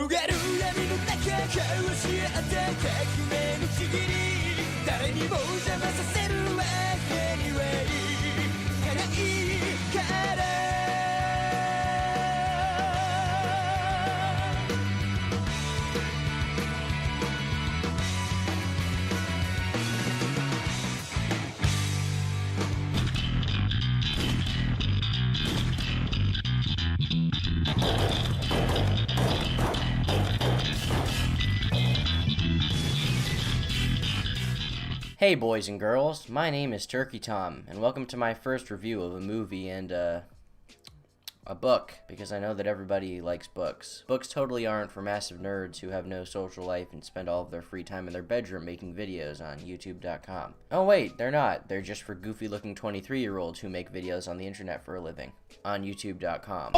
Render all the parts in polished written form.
がる闇の中交わし合った革命のちぎり誰にも邪魔させるわけにはいかないからHey boys and girls, my name is Turkey Tom, and welcome to my first review of a movie and, a book, because I know that everybody likes books. Books totally aren't for massive nerds who have no social life and spend all of their free time in their bedroom making videos on YouTube.com. Oh wait, they're not. They're just for goofy-looking 23-year-olds who make videos on the internet for a living. On YouTube.com.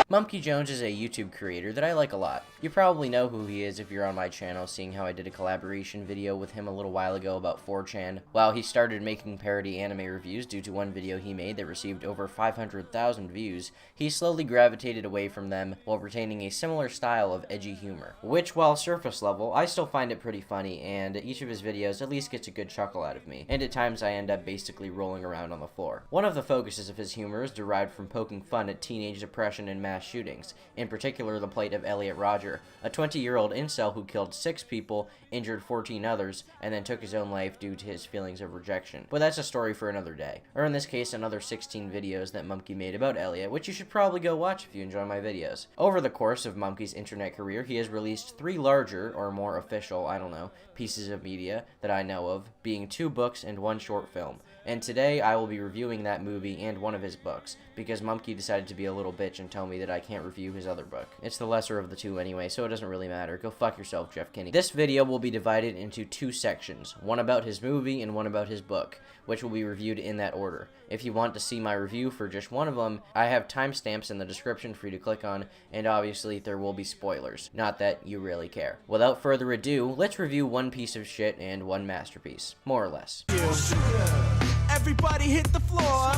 Mumkey Jones is a YouTube creator that I like a lot. You probably know who he is if you're on my channel, seeing how I did a collaboration video with him a little while ago about 4chan. While he started making parody anime reviews due to one video he made that received over 500,000 views, he slowly gravitated away from them while retaining a similar style of edgy humor. Which, while surface level, I still find it pretty funny, and each of his videos at least gets a good chuckle out of me, and at times I end up basically rolling around on the floor. One of the focuses of his humor is derived from poking fun at teenage depression and mass shootings, in particular the plight of Elliot Rodger, a 20-year-old incel who killed 6 people, injured 14 others, and then took his own life due to his feelings of rejection. But that's a story for another day. Or in this case, another 16 videos that Mumkey made about Elliot, which you should probably go watch if you enjoy my videos. Over the course of Mumkey's internet career, he has released 3 larger, or more official, I don't know, pieces of media that I know of, being 2 books and 1 short film. And today, I will be reviewing that movie and one of his books, because Mumkey decided to be a little bitch and tell me that I can't review his other book. It's the lesser of the 2 anyway, so it doesn't really matter. Go fuck yourself, Jeff Kinney. This video will be divided into 2 sections, one about his movie and one about his book, which will be reviewed in that order. If you want to see my review for just one of them, I have timestamps in the description for you to click on, and obviously there will be spoilers. Not that you really care. Without further ado, let's review one piece of shit and one masterpiece. More or less. Everybody hit the floor.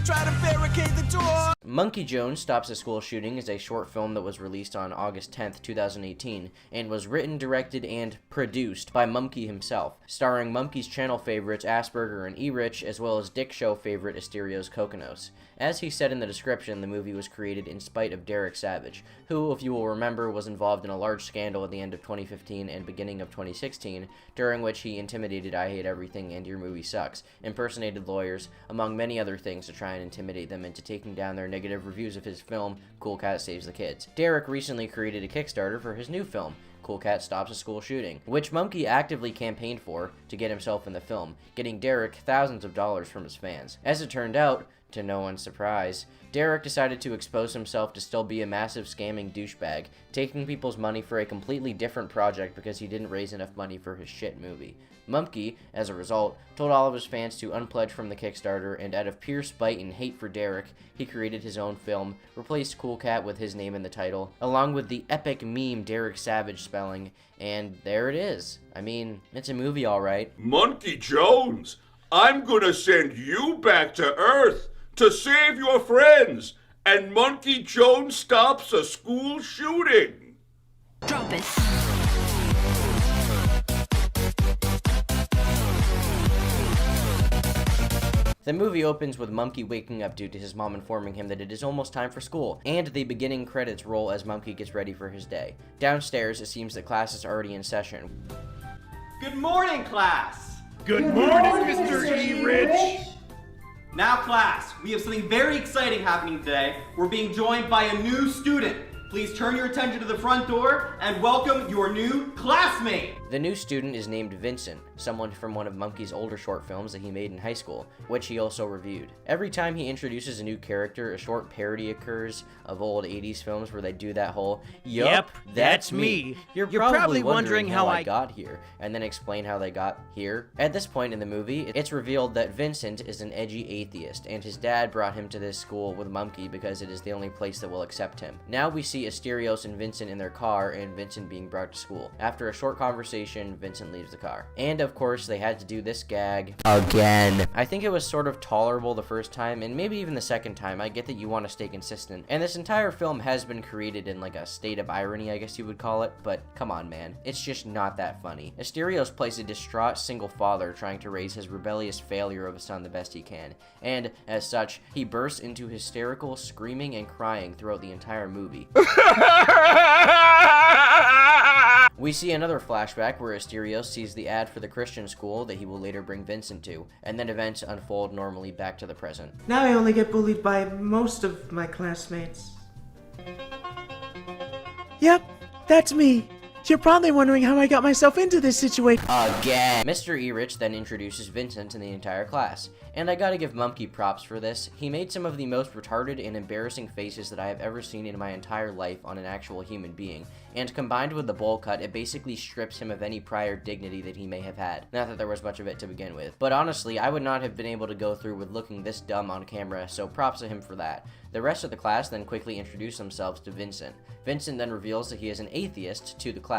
Try to barricade the door. Mumkey Jones Stops a School Shooting is a short film that was released on August 10th, 2018, and was written, directed, and produced by Mumkey himself, starring Mumkey's channel favorites Asperger and E-Rich, as well as Dick Show favorite Asterios Kokonos. As he said in the description, the movie was created in spite of Derek Savage, who, if you will remember, was involved in a large scandal at the end of 2015 and beginning of 2016, during which he intimidated I Hate Everything and Your Movie Sucks, impersonated lawyers, among many other things to try and intimidate them into taking down their negative reviews of his film, Cool Cat Saves the Kids. Derek recently created a Kickstarter for his new film, Cool Cat Stops a School Shooting, which Mumkey actively campaigned for to get himself in the film, getting Derek thousands of dollars from his fans. As it turned out, to no one's surprise, Derek decided to expose himself to still be a massive scamming douchebag, taking people's money for a completely different project because he didn't raise enough money for his shit movie. Mumkey, as a result, told all of his fans to unpledge from the Kickstarter, and out of pure spite and hate for Derek, he created his own film, replaced Cool Cat with his name in the title, along with the epic meme Derek Savage spelling, and there it is. I mean, it's a movie alright. Mumkey Jones, I'm gonna send you back to Earth to save your friends, and Mumkey Jones Stops a School Shooting. Drop it. The movie opens with Mumkey waking up due to his mom informing him that it is almost time for school, and the beginning credits roll as Mumkey gets ready for his day. Downstairs, it seems that class is already in session. Good morning, class! Good morning, Mr. E-Rich! Now, class, we have something very exciting happening today. We're being joined by a new student. Please turn your attention to the front door and welcome your new classmate. The new student is named Vincent, someone from one of Mumkey's older short films that he made in high school, which he also reviewed. Every time he introduces a new character, a short parody occurs of old 80s films where they do that whole, "Yup, that's me." You're probably wondering how I got here, and then explain how they got here. At this point in the movie, it's revealed that Vincent is an edgy atheist, and his dad brought him to this school with Mumkey because it is the only place that will accept him. Now we see see Asterios and Vincent in their car and Vincent being brought to school. After a short conversation, Vincent leaves the car. And of course, they had to do this gag again. I think it was sort of tolerable the first time, and maybe even the second time. I get that you want to stay consistent. And this entire film has been created in like a state of irony, I guess you would call it, but come on, man. It's just not that funny. Asterios plays a distraught single father trying to raise his rebellious failure of a son the best he can. And as such, he bursts into hysterical screaming and crying throughout the entire movie. We see another flashback where Asterios sees the ad for the Christian school that he will later bring Vincent to, and then events unfold normally back to the present. Now I only get bullied by most of my classmates. Yep, that's me. You're probably wondering how I got myself into this situation. Again! Mr. Erich then introduces Vincent to the entire class, and I gotta give Mumkey props for this. He made some of the most retarded and embarrassing faces that I have ever seen in my entire life on an actual human being, and combined with the bowl cut, it basically strips him of any prior dignity that he may have had. Not that there was much of it to begin with. But honestly, I would not have been able to go through with looking this dumb on camera, so props to him for that. The rest of the class then quickly introduce themselves to Vincent. Vincent then reveals that he is an atheist to the class,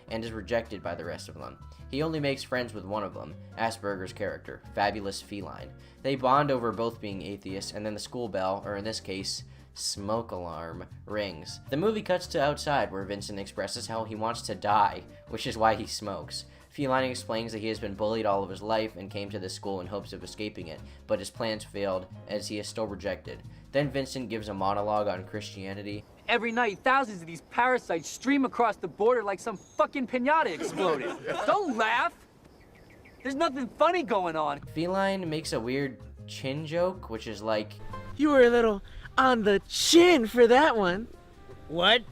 and is rejected by the rest of them. He only makes friends with one of them, Asperger's character, Fabulous Feline. They bond over both being atheists, and then the school bell, or in this case, smoke alarm, rings. The movie cuts to outside, where Vincent expresses how he wants to die, which is why he smokes. Feline explains that he has been bullied all of his life and came to this school in hopes of escaping it, but his plans failed, as he is still rejected. Then Vincent gives a monologue on Christianity. Every night, thousands of these parasites stream across the border like some fucking piñata exploded. Don't laugh! There's nothing funny going on. Feline makes a weird chin joke, which is like, You were a little on the chin for that one. What?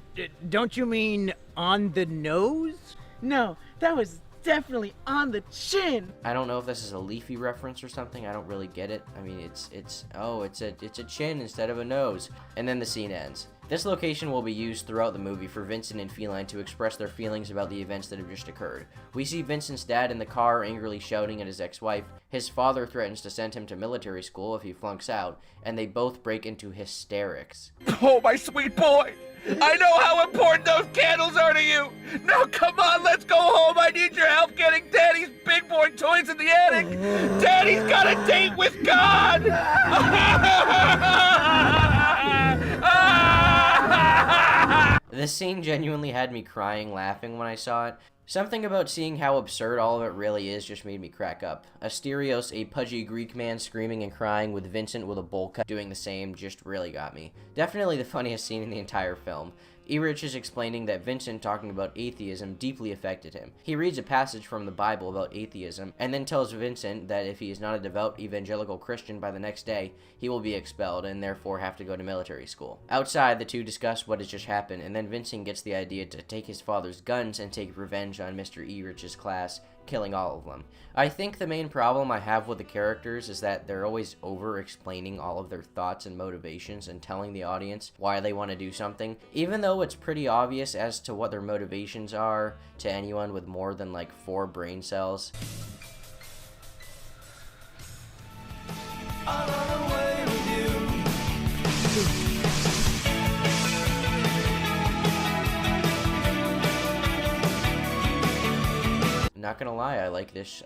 Don't you mean on the nose? No, that was definitely on the chin. I don't know if this is a Leafy reference or something. I don't really get it. I mean, it's a chin instead of a nose. And then the scene ends. This location will be used throughout the movie for Vincent and Feline to express their feelings about the events that have just occurred. We see Vincent's dad in the car angrily shouting at his ex-wife. His father threatens to send him to military school if he flunks out, and they both break into hysterics. Oh, my sweet boy! I know how important those candles are to you! Now come on, let's go home! I need your help getting Daddy's big boy toys in the attic! Daddy's got a date with God! This scene genuinely had me crying laughing when I saw it. Something about seeing how absurd all of it really is just made me crack up. Asterios, a pudgy Greek man screaming and crying with Vincent with a bowl cut doing the same, just really got me. Definitely the funniest scene in the entire film. Erich is explaining that Vincent talking about atheism deeply affected him. He reads a passage from the Bible about atheism, and then tells Vincent that if he is not a devout evangelical Christian by the next day, he will be expelled and therefore have to go to military school. Outside, the two discuss what has just happened, and then Vincent gets the idea to take his father's guns and take revenge on Mr. Erich's class, killing all of them. I think the main problem I have with the characters is that they're always over-explaining all of their thoughts and motivations and telling the audience why they want to do something, even though it's pretty obvious as to what their motivations are to anyone with more than like 4 brain cells. Not gonna lie, I like this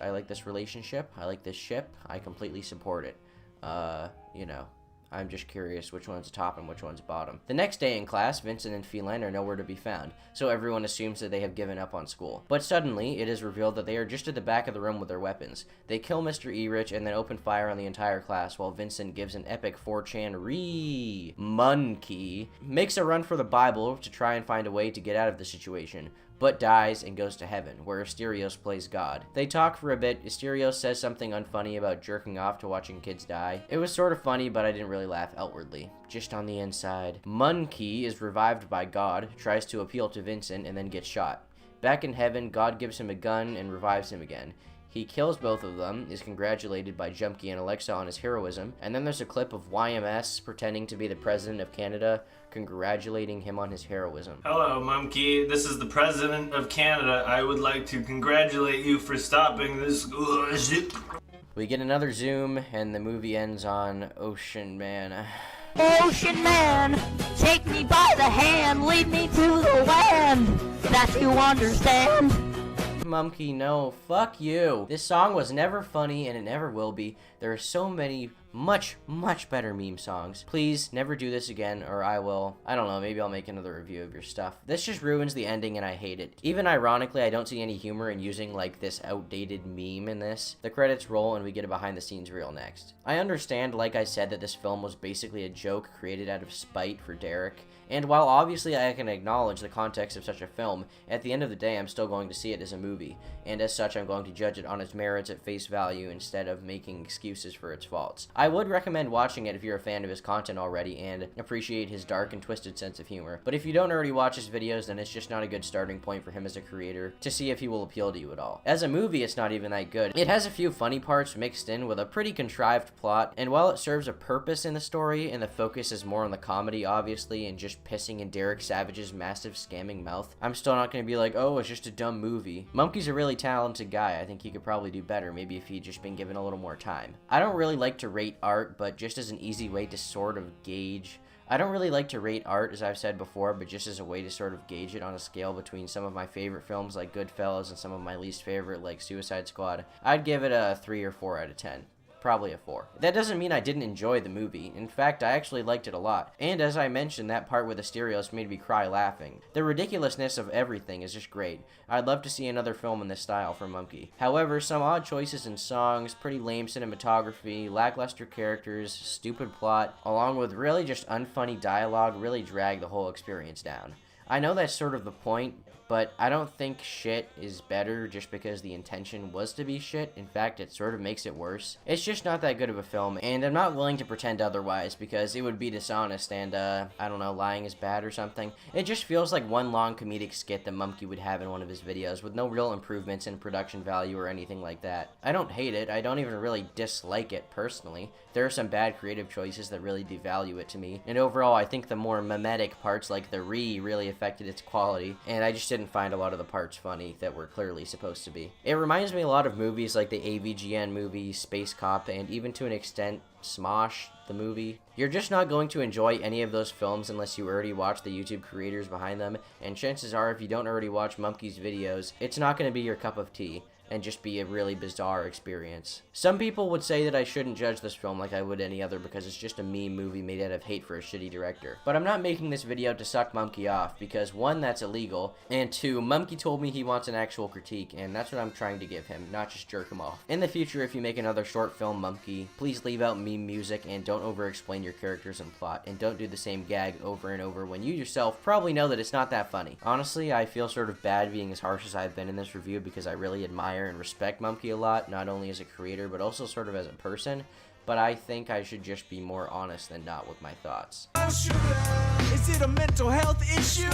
relationship, I like this ship, I completely support it. You know, I'm just curious which one's top and which one's bottom. The next day in class, Vincent and Feline are nowhere to be found, so everyone assumes that they have given up on school. But suddenly, it is revealed that they are just at the back of the room with their weapons. They kill Mr. Erich and then open fire on the entire class while Vincent gives an epic 4chan Munkey makes a run for the Bible to try and find a way to get out of the situation, but dies and goes to heaven, where Asterios plays God. They talk for a bit. Asterios says something unfunny about jerking off to watching kids die. It was sort of funny, but I didn't really laugh outwardly, just on the inside. Munkey is revived by God, tries to appeal to Vincent, and then gets shot. Back in heaven, God gives him a gun and revives him again. He kills both of them, is congratulated by Jumpy and Alexa on his heroism, and then there's a clip of YMS pretending to be the President of Canada, congratulating him on his heroism. Hello, Mumkey. This is the President of Canada. I would like to congratulate you for stopping this. We get another zoom, and the movie ends on Ocean Man. Ocean Man, take me by the hand. hand, lead me to the land that you understand. Mumkey, no, fuck you. This song was never funny and it never will be. There are so many much better meme songs. Please never do this again or I don't know, maybe I'll make another review of your stuff. This just ruins the ending and I hate it. Even ironically, I don't see any humor in using like this outdated meme in this. The credits roll and we get a behind the scenes reel next. I understand, like I said, that this film was basically a joke created out of spite for Derek. And while obviously I can acknowledge the context of such a film, at the end of the day I'm still going to see it as a movie, and as such I'm going to judge it on its merits at face value instead of making excuses for its faults. I would recommend watching it if you're a fan of his content already and appreciate his dark and twisted sense of humor, but if you don't already watch his videos, then it's just not a good starting point for him as a creator to see if he will appeal to you at all. As a movie, it's not even that good. It has a few funny parts mixed in with a pretty contrived plot, and while it serves a purpose in the story, and the focus is more on the comedy obviously, and just pissing in Derek Savage's massive scamming mouth, I'm still not going to be like, oh, it's just a dumb movie. Mumkey's a really talented guy. I think he could probably do better, maybe if he'd just been given a little more time. I don't really like to rate art, but just as an easy way to sort of gauge. I don't really like to rate art, as I've said before, but just as a way to sort of gauge it on a scale between some of my favorite films like Goodfellas and some of my least favorite like Suicide Squad, I'd give it a 3 or 4 out of 10. Probably a 4. That doesn't mean I didn't enjoy the movie. In fact, I actually liked it a lot. And as I mentioned, that part with the stereos made me cry laughing. The ridiculousness of everything is just great. I'd love to see another film in this style from Mumkey. However, some odd choices in songs, pretty lame cinematography, lackluster characters, stupid plot, along with really just unfunny dialogue really drag the whole experience down. I know that's sort of the point, but I don't think shit is better just because the intention was to be shit. In fact, it sort of makes it worse. It's just not that good of a film, and I'm not willing to pretend otherwise because it would be dishonest and, I don't know, lying is bad or something. It just feels like one long comedic skit that Mumkey would have in one of his videos with no real improvements in production value or anything like that. I don't hate it. I don't even really dislike it personally. There are some bad creative choices that really devalue it to me, and overall I think the more mimetic parts like the really affected its quality, and I just didn't find a lot of the parts funny that were clearly supposed to be. It reminds me a lot of movies like the AVGN movie, Space Cop, and even to an extent, Smosh, the movie. You're just not going to enjoy any of those films unless you already watch the YouTube creators behind them, and chances are if you don't already watch Mumkey's videos, it's not going to be your cup of tea and just be a really bizarre experience. Some people would say that I shouldn't judge this film like I would any other because it's just a meme movie made out of hate for a shitty director. But I'm not making this video to suck Mumkey off because 1, that's illegal, and 2, Mumkey told me he wants an actual critique, and that's what I'm trying to give him, not just jerk him off. In the future, if you make another short film Mumkey, please leave out meme music and don't over-explain your characters and plot, and don't do the same gag over and over when you yourself probably know that it's not that funny. Honestly, I feel sort of bad being as harsh as I've been in this review because I really admire and respect Mumkey a lot, not only as a creator but also sort of as a person, but I think I should just be more honest than not with my thoughts. Is it a mental health issue?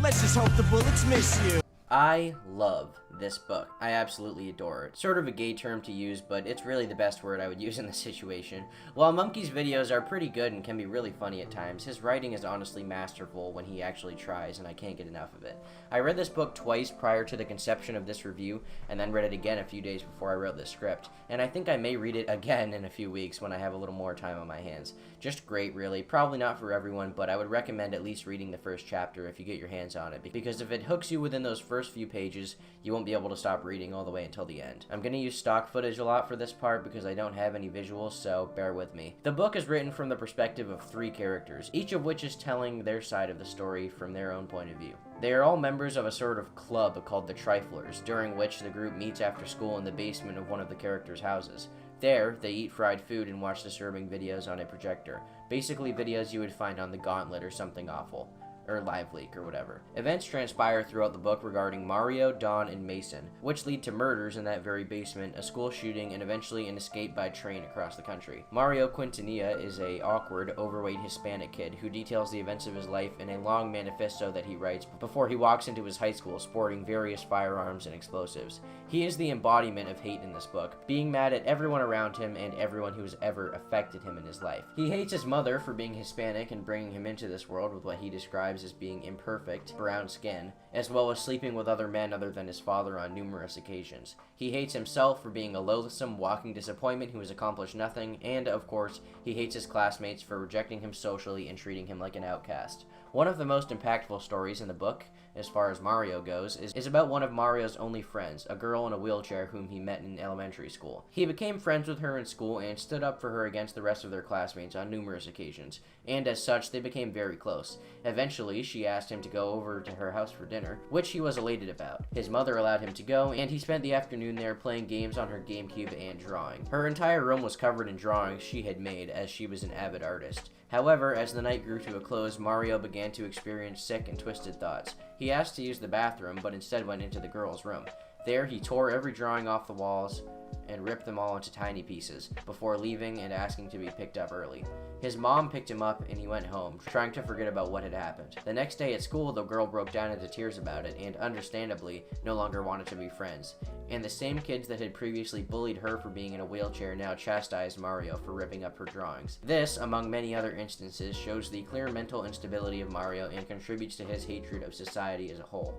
Let's just hope the bullets miss you. I love this book. I absolutely adore it. Sort of a gay term to use, but it's really the best word I would use in this situation. While Mumkey's videos are pretty good and can be really funny at times, his writing is honestly masterful when he actually tries, and I can't get enough of it. I read this book twice prior to the conception of this review, and then read it again a few days before I wrote this script, and I think I may read it again in a few weeks when I have a little more time on my hands. Just great, really. Probably not for everyone, but I would recommend at least reading the first chapter if you get your hands on it, because if it hooks you within those first few pages, you won't be able to stop reading all the way until the end. I'm going to use stock footage a lot for this part because I don't have any visuals, so bear with me. The book is written from the perspective of 3 characters, each of which is telling their side of the story from their own point of view. They are all members of a sort of club called the Triflers, during which the group meets after school in the basement of one of the characters' houses. There, they eat fried food and watch disturbing videos on a projector. Basically videos you would find on The Gauntlet or something awful. Or Live Leak, or whatever. Events transpire throughout the book regarding Mario, Don, and Mason, which lead to murders in that very basement, a school shooting, and eventually an escape by train across the country. Mario Quintanilla is a awkward, overweight Hispanic kid who details the events of his life in a long manifesto that he writes before he walks into his high school sporting various firearms and explosives. He is the embodiment of hate in this book, being mad at everyone around him and everyone who has ever affected him in his life. He hates his mother for being Hispanic and bringing him into this world with what he describes as being imperfect, brown skin, as well as sleeping with other men other than his father on numerous occasions. He hates himself for being a loathsome, walking disappointment who has accomplished nothing, and, of course, he hates his classmates for rejecting him socially and treating him like an outcast. One of the most impactful stories in the book, as far as Mario goes, is about one of Mario's only friends, a girl in a wheelchair whom he met in elementary school. He became friends with her in school and stood up for her against the rest of their classmates on numerous occasions, and as such, they became very close. Eventually, she asked him to go over to her house for dinner, which he was elated about. His mother allowed him to go, and he spent the afternoon there playing games on her GameCube and drawing. Her entire room was covered in drawings she had made, as she was an avid artist. However, as the night grew to a close, Mario began to experience sick and twisted thoughts. He asked to use the bathroom, but instead went into the girl's room. There, he tore every drawing off the walls and ripped them all into tiny pieces, before leaving and asking to be picked up early. His mom picked him up and he went home, trying to forget about what had happened. The next day at school, the girl broke down into tears about it, and understandably, no longer wanted to be friends. And the same kids that had previously bullied her for being in a wheelchair now chastised Mario for ripping up her drawings. This, among many other instances, shows the clear mental instability of Mario and contributes to his hatred of society as a whole.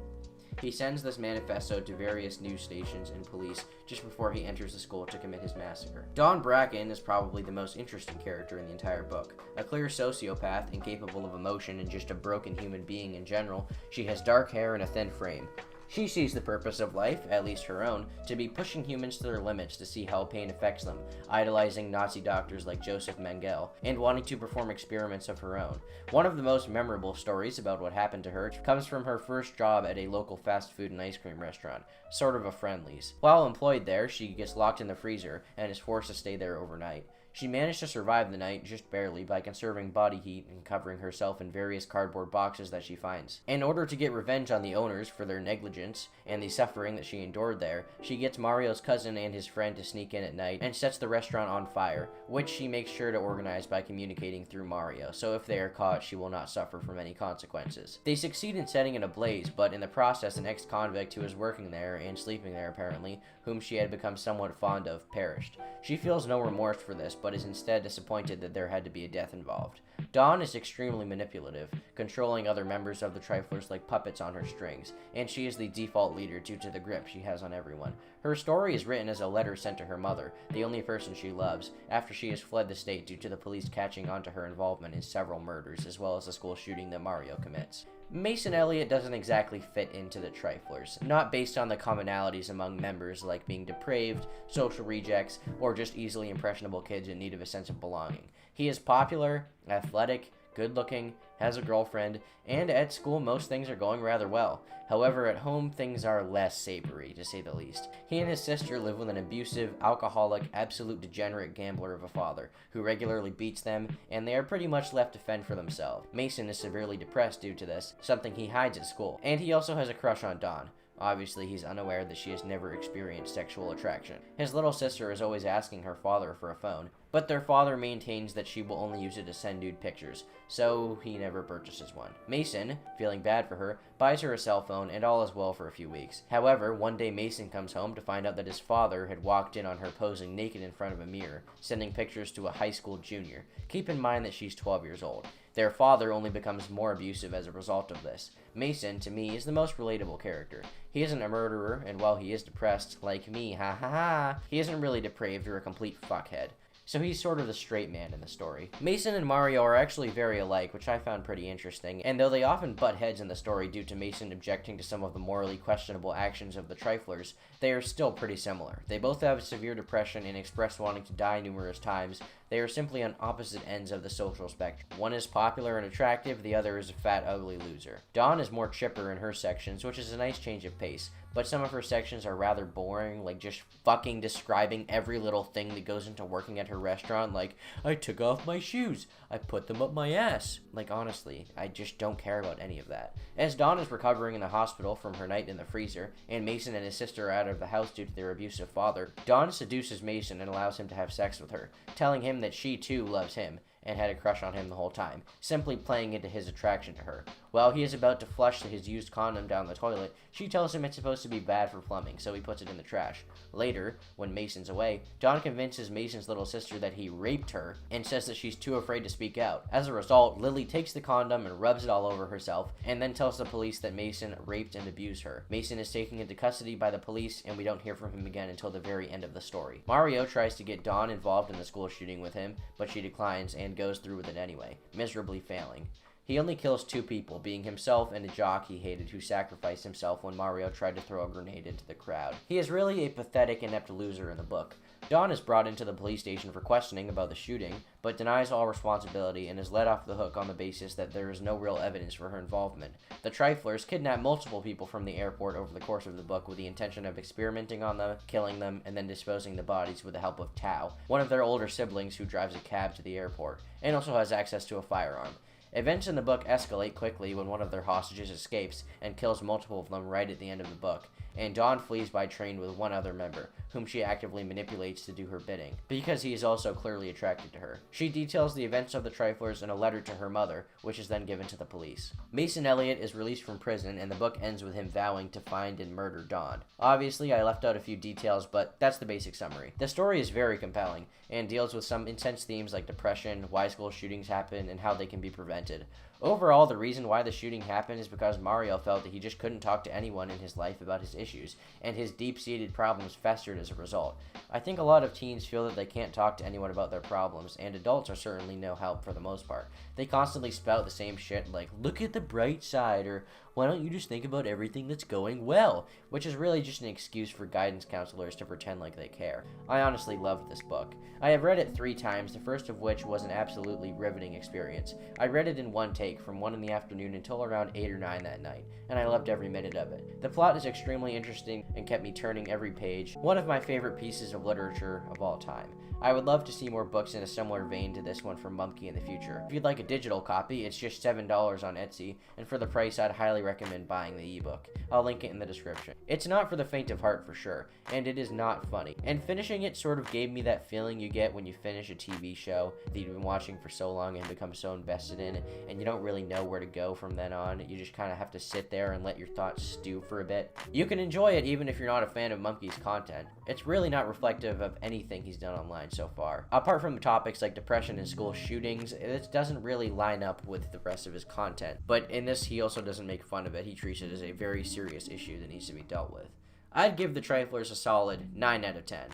He sends this manifesto to various news stations and police just before he enters the school to commit his massacre. Dawn Bracken is probably the most interesting character in the entire book. A clear sociopath, incapable of emotion and just a broken human being in general, she has dark hair and a thin frame. She sees the purpose of life, at least her own, to be pushing humans to their limits to see how pain affects them, idolizing Nazi doctors like Joseph Mengele, and wanting to perform experiments of her own. One of the most memorable stories about what happened to her comes from her first job at a local fast food and ice cream restaurant, sort of a Friendly's. While employed there, she gets locked in the freezer and is forced to stay there overnight. She managed to survive the night, just barely, by conserving body heat and covering herself in various cardboard boxes that she finds. In order to get revenge on the owners for their negligence and the suffering that she endured there, she gets Mario's cousin and his friend to sneak in at night and sets the restaurant on fire, which she makes sure to organize by communicating through Mario, so if they are caught, she will not suffer from any consequences. They succeed in setting it ablaze, but in the process, an ex-convict who was working there and sleeping there apparently, whom she had become somewhat fond of, perished. She feels no remorse for this, but is instead disappointed that there had to be a death involved. Dawn is extremely manipulative, controlling other members of the Triflers like puppets on her strings, and she is the default leader due to the grip she has on everyone. Her story is written as a letter sent to her mother, the only person she loves, after she has fled the state due to the police catching on to her involvement in several murders, as well as the school shooting that Mario commits. Mason Elliott doesn't exactly fit into the Triflers, not based on the commonalities among members like being depraved, social rejects, or just easily impressionable kids in need of a sense of belonging. He is popular, athletic, good-looking, has a girlfriend, and at school most things are going rather well. However, at home things are less savory, to say the least. He and his sister live with an abusive, alcoholic, absolute degenerate gambler of a father, who regularly beats them, and they are pretty much left to fend for themselves. Mason is severely depressed due to this, something he hides at school, and he also has a crush on Dawn. Obviously, he's unaware that she has never experienced sexual attraction. His little sister is always asking her father for a phone, but their father maintains that she will only use it to send nude pictures, so he never purchases one. Mason, feeling bad for her, buys her a cell phone, and all is well for a few weeks. However, one day Mason comes home to find out that his father had walked in on her posing naked in front of a mirror, sending pictures to a high school junior. Keep in mind that she's 12 years old. Their father only becomes more abusive as a result of this. Mason, to me, is the most relatable character. He isn't a murderer, and while he is depressed, like me, ha ha ha, he isn't really depraved or a complete fuckhead. So he's sort of the straight man in the story. Mason and Mario are actually very alike, which I found pretty interesting, and though they often butt heads in the story due to Mason objecting to some of the morally questionable actions of the Triflers, they are still pretty similar. They both have severe depression and express wanting to die numerous times. They are simply on opposite ends of the social spectrum. One is popular and attractive, the other is a fat, ugly loser. Dawn is more chipper in her sections, which is a nice change of pace, but some of her sections are rather boring, like just fucking describing every little thing that goes into working at her restaurant, like, I took off my shoes, I put them up my ass. Like, honestly, I just don't care about any of that. As Dawn is recovering in the hospital from her night in the freezer, and Mason and his sister are out of the house due to their abusive father, Dawn seduces Mason and allows him to have sex with her, telling him that she too loves him, and had a crush on him the whole time, simply playing into his attraction to her. While he is about to flush his used condom down the toilet, she tells him it's supposed to be bad for plumbing, so he puts it in the trash. Later, when Mason's away, Dawn convinces Mason's little sister that he raped her and says that she's too afraid to speak out. As a result, Lily takes the condom and rubs it all over herself, and then tells the police that Mason raped and abused her. Mason is taken into custody by the police, and we don't hear from him again until the very end of the story. Mario tries to get Dawn involved in the school shooting with him, but she declines and goes through with it anyway, miserably failing. He only kills 2 people, being himself and a jock he hated who sacrificed himself when Mario tried to throw a grenade into the crowd. He is really a pathetic, inept loser in the book. Dawn is brought into the police station for questioning about the shooting, but denies all responsibility and is let off the hook on the basis that there is no real evidence for her involvement. The Triflers kidnap multiple people from the airport over the course of the book with the intention of experimenting on them, killing them, and then disposing the bodies with the help of Tao, one of their older siblings who drives a cab to the airport, and also has access to a firearm. Events in the book escalate quickly when one of their hostages escapes and kills multiple of them right at the end of the book, and Dawn flees by train with one other member, whom she actively manipulates to do her bidding, because he is also clearly attracted to her. She details the events of the Triflers in a letter to her mother, which is then given to the police. Mason Elliott is released from prison, and the book ends with him vowing to find and murder Dawn. Obviously, I left out a few details, but that's the basic summary. The story is very compelling, and deals with some intense themes like depression, why school shootings happen, and how they can be prevented. Overall, the reason why the shooting happened is because Mario felt that he just couldn't talk to anyone in his life about his issues, and his deep-seated problems festered as a result. I think a lot of teens feel that they can't talk to anyone about their problems, and adults are certainly no help for the most part. They constantly spout the same shit like, look at the bright side, or why don't you just think about everything that's going well, which is really just an excuse for guidance counselors to pretend like they care. I honestly loved this book. I have read it 3 times, the first of which was an absolutely riveting experience. I read it in one take from 1 in the afternoon until around 8 or 9 that night, and I loved every minute of it. The plot is extremely interesting and kept me turning every page, one of my favorite pieces of literature of all time. I would love to see more books in a similar vein to this one from Mumkey in the future. If you'd like a digital copy, it's just $7 on Etsy, and for the price, I'd highly recommend buying the ebook. I'll link it in the description. It's not for the faint of heart for sure, and it is not funny. And finishing it sort of gave me that feeling you get when you finish a TV show that you've been watching for so long and become so invested in, and you don't really know where to go from then on. You just kind of have to sit there and let your thoughts stew for a bit. You can enjoy it even if you're not a fan of Mumkey's content. It's really not reflective of anything he's done online so far. Apart from topics like depression and school shootings, it doesn't really line up with the rest of his content. But in this, he also doesn't make fun of it. He treats it as a very serious issue that needs to be dealt with. I'd give the Triflers a solid 9 out of 10.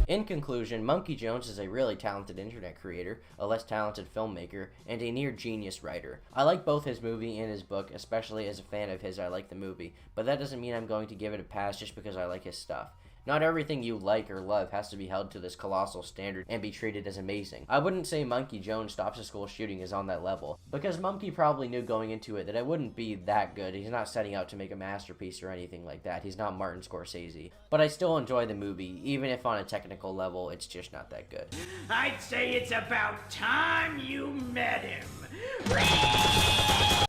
In conclusion, Mumkey Jones is a really talented internet creator, a less talented filmmaker, and a near genius writer. I like both his movie and his book, especially as a fan of his I like the movie, but that doesn't mean I'm going to give it a pass just because I like his stuff. Not everything you like or love has to be held to this colossal standard and be treated as amazing. I wouldn't say Mumkey Jones Stops a School Shooting is on that level, because Mumkey probably knew going into it that it wouldn't be that good. He's not setting out to make a masterpiece or anything like that. He's not Martin Scorsese. But I still enjoy the movie, even if on a technical level, it's just not that good. I'd say it's about time you met him.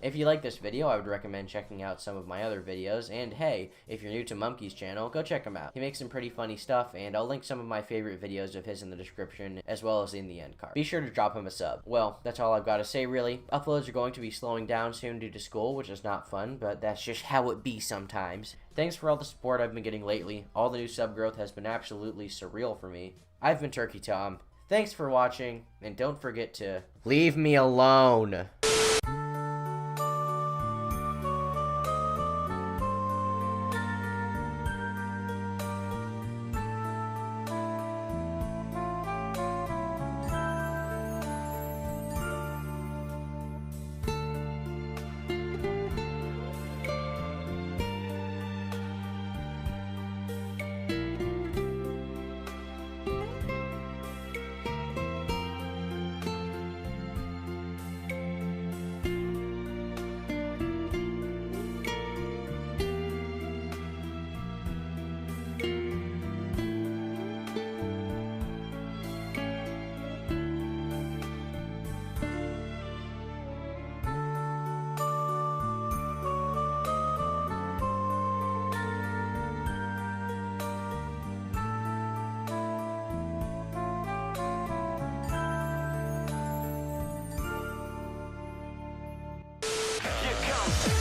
If you like this video, I would recommend checking out some of my other videos, and hey, if you're new to Mumkey's channel, go check him out. He makes some pretty funny stuff, and I'll link some of my favorite videos of his in the description, as well as in the end card. Be sure to drop him a sub. Well, that's all I've got to say, really. Uploads are going to be slowing down soon due to school, which is not fun, but that's just how it be sometimes. Thanks for all the support I've been getting lately. All the new sub growth has been absolutely surreal for me. I've been Turkey Tom. Thanks for watching, and don't forget to leave me alone. Go!